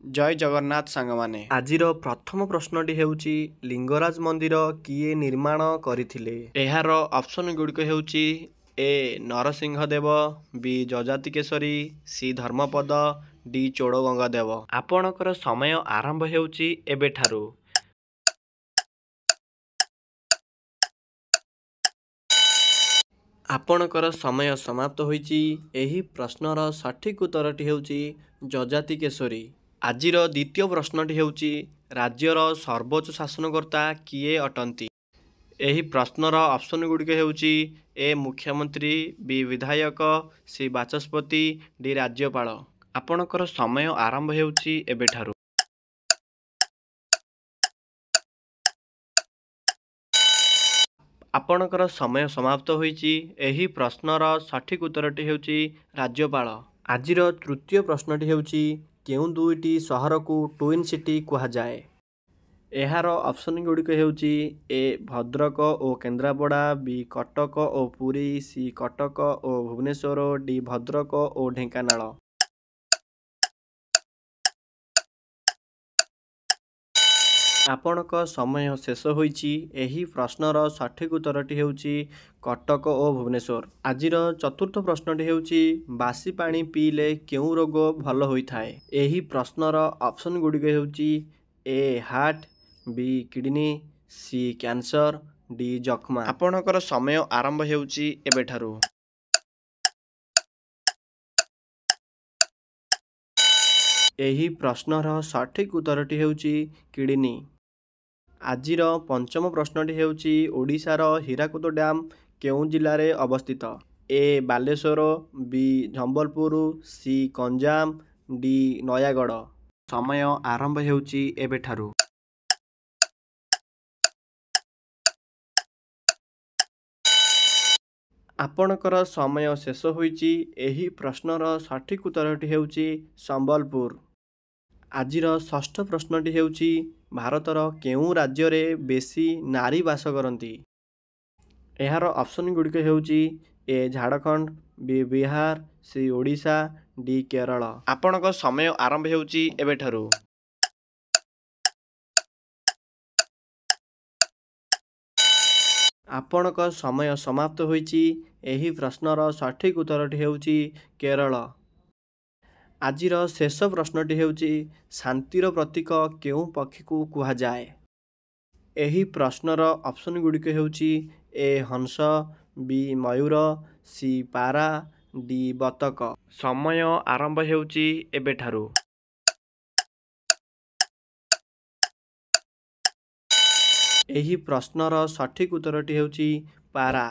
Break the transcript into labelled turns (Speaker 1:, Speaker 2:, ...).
Speaker 1: जय जगन्नाथ सांगमाने
Speaker 2: आजिर प्रथम प्रश्नटी हेउची लिंगराज मंदिर किए निर्माण करथिले।
Speaker 1: एहार ऑप्शन गुड़िक हेउची ए नरसिंहदेव, बी जजाति केशरी, सी धर्मपद, डी चोड़गंगा देव।
Speaker 2: आपणकर समय आरंभ हेउची एबेठारु। आपणकर समय समाप्त होईची। एही प्रश्नर सठिक उत्तरटी हेउची जजाति केशरी। आजिर द्वितीय प्रश्नटी हेउची राज्यर सर्वोच्च शासनकर्ता किए अटंती। एही प्रश्नर ऑप्शन गुड़िक हेउची ए मुख्यमंत्री, बी विधायक, सी बाचस्पति, डी राज्यपाल। आपणकर समय आरंभ हेउची एबेठारु। आपणकर समय समाप्त होईची। एही प्रश्नर सठिक उत्तरटी हेउची राज्यपाल। आजिर तृतीय प्रश्नटी हेउची केउं दुईटी सहरकू ट्विन सिटी कुहाजाए। एहार ऑप्शन गुड़िक हेउची ए भद्रक ओ केन्द्रापड़ा, बी कटक ओ पुरी, सी कटक ओ भुवनेश्वर, डी भद्रक ओ ढेंकानाल। आपणक समय शेष होईची। एही प्रश्नर सठिक उत्तरटी हेउची कटक ओ भुवनेश्वर। आजिर चतुर्थ प्रश्नटी हेउची बासी पानी पीले केउं रोग भल होइथाए। एही प्रश्नर ऑप्शन गुड़िक हेउची A heart, B kidney, C cancer, D जख्मा।
Speaker 1: आपणकर समय आरंभ हेउची एबेठारु।
Speaker 2: एही प्रश्नर सठिक उत्तरटी हेउची किडनी। आजिर पंचम प्रश्नटी हेउची ओडिशार हीराकुद डैम केउं जिल्लारे अवस्थित। ए बालेश्वर, बी झंबलपुर, सी कंजाम, डी नयागढ़। समय आरंभ हेउची एबेठारु। आपणकर समय शेष होईची। एही प्रश्नर सठिक उत्तरटी हेउची संबलपुर। आजिर षष्ठ प्रश्नटी हेउची भारतर केउं राज्ୟରେ बेसी नारी बास करती। एहार ऑप्शन गुड़िक हेउची ए झारखंड, बी बिहार, सी ओडिशा, डी केरल।
Speaker 1: आपणकर समय आरंभ हेउची एबेठारु।
Speaker 2: आपणक समय समाप्त होईची। एही प्रश्नर सठिक उत्तरटी हेउची केरल। आजिर शेष प्रश्नटी हेउची शांतिर प्रतीक केउं पक्षी को कुहाजाए। एही प्रश्नर ऑप्शन गुड़िक हेउची ए हंस, बी मयूर, सी पारा, डी बतक।
Speaker 1: समय आरंभ हेउची एबेठारु।
Speaker 2: एही प्रश्नर सठिक उत्तरटी हेउची पारा।